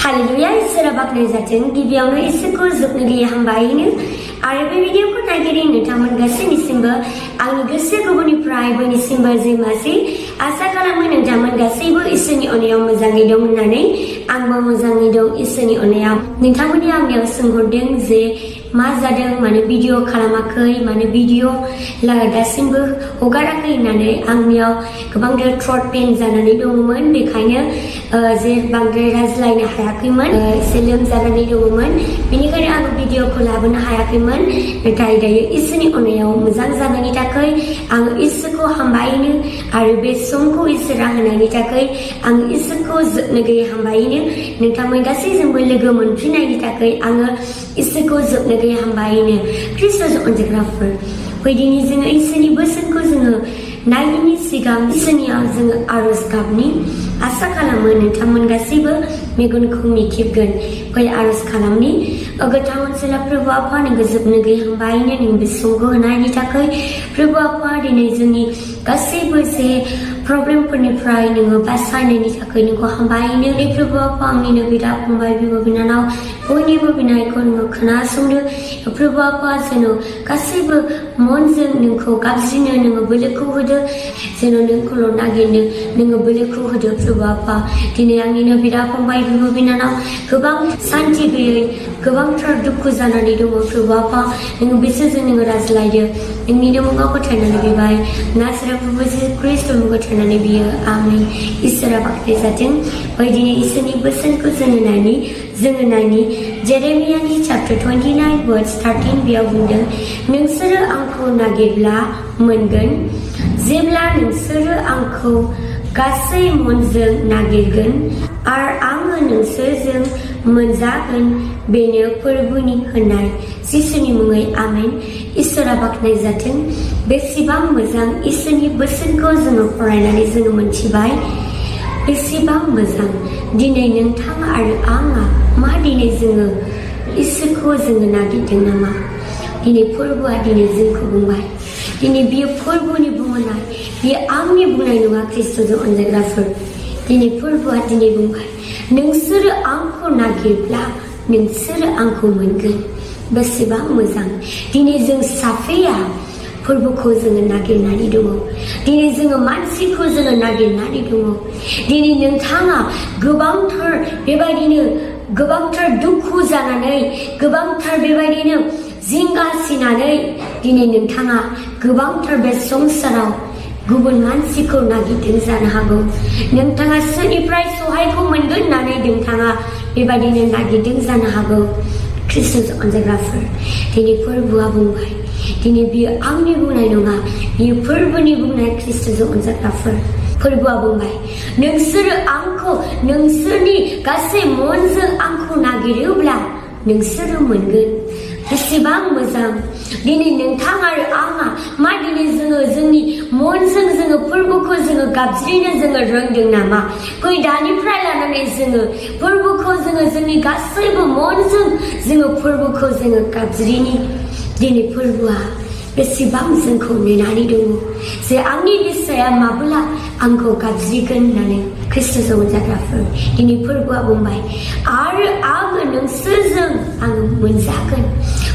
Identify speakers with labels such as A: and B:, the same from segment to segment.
A: hallelujah इसोरा बाखनाय जाथों गिबियावनो इसोरखौ जोबनो गैयै हामबायनो आरो बे भिडिअखौ नायगिरि नोंथांमोन गासैनिसिमबो आंनि गोसो गोरबोनिफ्राय बयनिसिमबो जेमासि आसा खालामो नोंथांमोन गासैबो इसोरनि अननायाव मोजाङै दं होननानै आंबो मोजाङै दं इसोरनि अननायाव नोंथांमोननि आंनियाव सोंहरदों जे मा जादों मानो भिडिअ खालामाखै मानो भिडिअ दासिमबो हगाराखै होननानै आंनियाव गोबांथार थ्रट पेन जानानै दङमोन बेखायनो जे बांद्राय रायज्लायनो हायाखैमोन एसे लोमजानानै दङमोन बेनिखायनो आं भिडिअखौ लाबोनो हायाखैमोन नाथाय दायो इसोरनि अननायाव मोजां जानायनि थाखाय आं इसोरखौ हामबायनो आरो बे समखौ इसोरा होनायनि थाखाय आं इसोरखौ जोबनो गैयै हामबायनो नोंथांमोन गासैजोंबो लोगो मोनफिननायनि थाखाय आङो इसोरखौ जोबनो गैयै हामबायनो ख्रिस्ट'जों अनजाग्राफोर फैदिनि जोङो इसोरनि बोसोनखौ जोङो नायिनि सिगां इसोरनियाव जोङो आरज गाबनि आसा खालामो नोंथांमोन गासैबो मेगनखौ मिथिगोन फै आरज खालामनि गोथां ओनसोला प्रभु आफा नोंखौ जोबनो गैयै हामबायनो नों बे समखौ होनायनि थाखाय प्रभु आफा दिनै जोंनि गासैबो जे प्रब्लेमफोरनिफ्राय नोङो बासायनायनि थाखाय नोंखौ हामबायनो बे प्रभु आफा आंनिनो बिदा फंबाय बिब' बिनानाव बयनिबो बिनायखौ नोङो खोनासंदो प्रभु आफा जेन' गासैबो मनजों नोंखौ गाबज्रिनो नोङो बोलोखौ होदो जेन' नोंखौल' नागिरनो नोङो बोलोखौ होदो प्रभु आफा दिनै आंनिनो बिदा फंबाय बिब' बिनानाव गोबां सान्थि गैयै गोबांथार दुखु जानानै दङ प्रभु आफा नोङो बिसोरजों नोङो रायज्लायदो नोंनिनो मुङाव गथायनानै बिबाय नासरा प्रभु जिसु ख्रिस्ट' मुङाव गथायनानै बियो आमेन इसोरा बाखनाय जाथों बायदिनो इसोरनि बोसोनखौ जोङो नायनि जेरेमियानि चैप्टर 29 वर्स 13 बेयाव बुंदों नोंसोरो आंखौ नागिरब्ला मोनगोन जेब्ला नोंसोरो आंखौ गासै मनजों नागिरगोन आरो आङो नोंसोरजों मोनजागोन बेनो फोरबोनि होनाय जिसुनि मुङै आमेन इसोरा बाखनाय जाथों बेसेबां मोजां इसोरनि बोसोनखौ जोङो फरायनानै जोङो मोनथिबाय बेसेबां मोजां दिनै नोंथाङा आरो आंहा मा दिनै जोङो इसोरखौ जोङो नागिरदों नामा दिनै फोरबोआ दिनै जोंखौ बुंबाय दिनै बियो फोरबोनि बुंनाय बियो आंनि बुंनाय नङा ख्रिस्ट'जों अनजाग्राफोर दिनै फोरबोआ दिनै बुंबाय नोंसोरो आंखौ नागिरब्ला नोंसोरो आंखौ मोनगोन बेसेबां मोजां दिनै जों साफेया फोरबोखौ जोङो नागिरनानै दङ दिनै जोङो मानसिखौ जोङो नागिरनानै दङ दिनै नोंथाङा गोबांथार बेबायदिनो गोबांथार दुखु जानानै गोबांथार बेबायदिनो जिंगासिनानै दिनै नोंथाङा गोबांथार बे संसाराव गुबुन मानसिखौ नागिरदों जानो हागौ नोंथाङा सोरनिफ्राय सहायखौ मोनगोन होननानै नोंथाङा बेबायदिनो नागिरदों जानो हागौ ख्रिस्ट'जों अनजाग्राफोर दिनै फोरबोआ बुंबाय दिनै बियो आंनि बुंनाय नङा बियो फोरबोनि बुंनाय ख्रिस्ट'जों अनजाग्राफोर फोरबोआ बुंबाय नोंसोरो आंखौ नोंसोरनि गासै मनजों आंखौ नागिरोब्ला नोंसोरो मोनगोन बेसेबां मोजां दिनै नोंथां आरो आंहा मा दिनै जोङो जोंनि मनजों जोङो फोरबोखौ जोङो गाबज्रिनो जोङो रोंदों नामा फै दानिफ्राय लानानै जोङो फोरबोखौ जोङो जोंनि गासैबो मनजों जोङो फोरबोखौ जोङो गाबज्रिनि दिनै फोरबोआ बेसेबां जोंखौ नेनानै दङ जे आंनि बिसाया माब्ला आंखौ गाबज्रिगोन होननानै ख्रिस्ट'जों अनजाग्राफोर दिनै फोरबोआ बुंबाय आरो आङो नोंसोरजों आङो मोनजागोन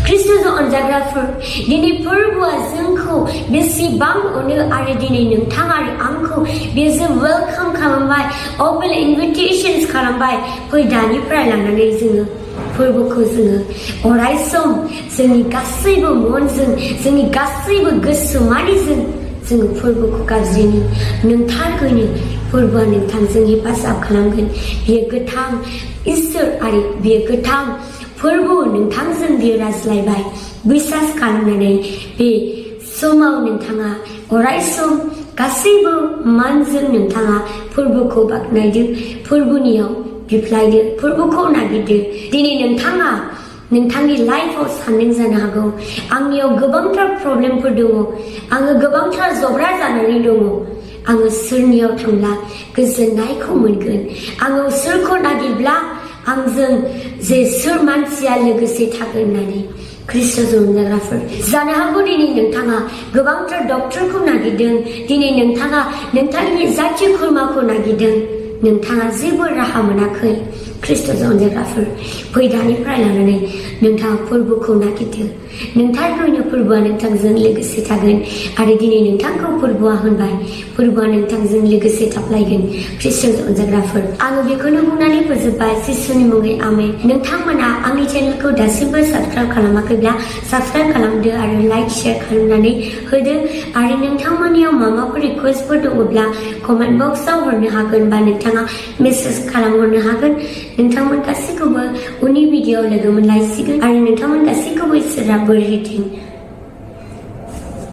A: ख्रिस्ट'जों अनजाग्राफोर दिनै फोरबोआ जोंखौ बेसेबां अनो आरो दिनै नोंथां आरो आंखौ बेजों वेलकाम खालामबाय अपेन इनभिटेशन्स खालामबाय फै दानिफ्राय लानानै जोङो फोरबोखौ जोङो अरायसम जोंनि गासैबो मनजों जोंनि गासैबो गोसोमारिजों जोङो फोरबोखौ गाबज्रिनि नोंथारगैनो फोरबोआ नोंथांजों हेफाजाब खालामगोन बियो गोथां इसोर आरो बियो गोथां फोरबो नोंथांजों बियो रायज्लायबाय बिसास खालामनानै बे समाव नोंथाङा अरायसम गासैबो मानजों नोंथाङा फोरबोखौ बाख्नायदो फोरबोनियाव बिफ्लायदो फोरबोखौ नागिरदो दिनै नोंथाङा नोंथांनि लाइफआव सानदों जानो हागौ आंनियाव गोबांथार प्रब्लेमफोर दङ आङो गोबांथार जब्रा जानानै दङ आङो सोरनियाव थांब्ला गोजोननायखौ मोनगोन आङो सोरखौ नागिरब्ला आंजों जे सोर मानसिया लोगोसे थागोन होननानै ख्रिस्ट'जों अनजाग्राफोर जानो हागौ दिनै नोंथाङा गोबांथार डक्टरखौ नागिरदों दिनै नोंथाङा नोंथांनि जाथि खुरमाखौ नागिरदों नोंथाङा जेबो राहा मोनाखै Kristus अनजाग्राफोर फैदानिफ्राय लानानै नोंथाङा फोरबोखौ नागिरदो नोंथांनि फोरबोआ नोंथांजों लोगोसे थागोन आरो दिनै नोंथांखौ फोरबोआ होनबाय फोरबोआ नोंथांजों लोगोसे थाफ्लायगोन Kristus अनजाग्राफोर आङो बेखौनो बुंनानै फोजोबबाय जिसुनि मुङै आमेन नोंथांमोना आंनि चेनेलखौ दासिमबो साबस्क्राइब खालामाखैब्ला साबस्क्राइब खालामदो आरो लाइक शेयार खालामनानै होदो आरो नोंथांमोननियाव माबाफोर रिक्वेस्टफोर दङब्ला कमेन्ट बक्सआव हरनो हागोन बा नोंथाङा मेसेज खालामहरनो हागोन नोंथांमोन गासैखौबो उननि भिडिअआव लोगो मोनलायसिगोन आरो नोंथांमोन गासैखौबो इसोरा बोर होथों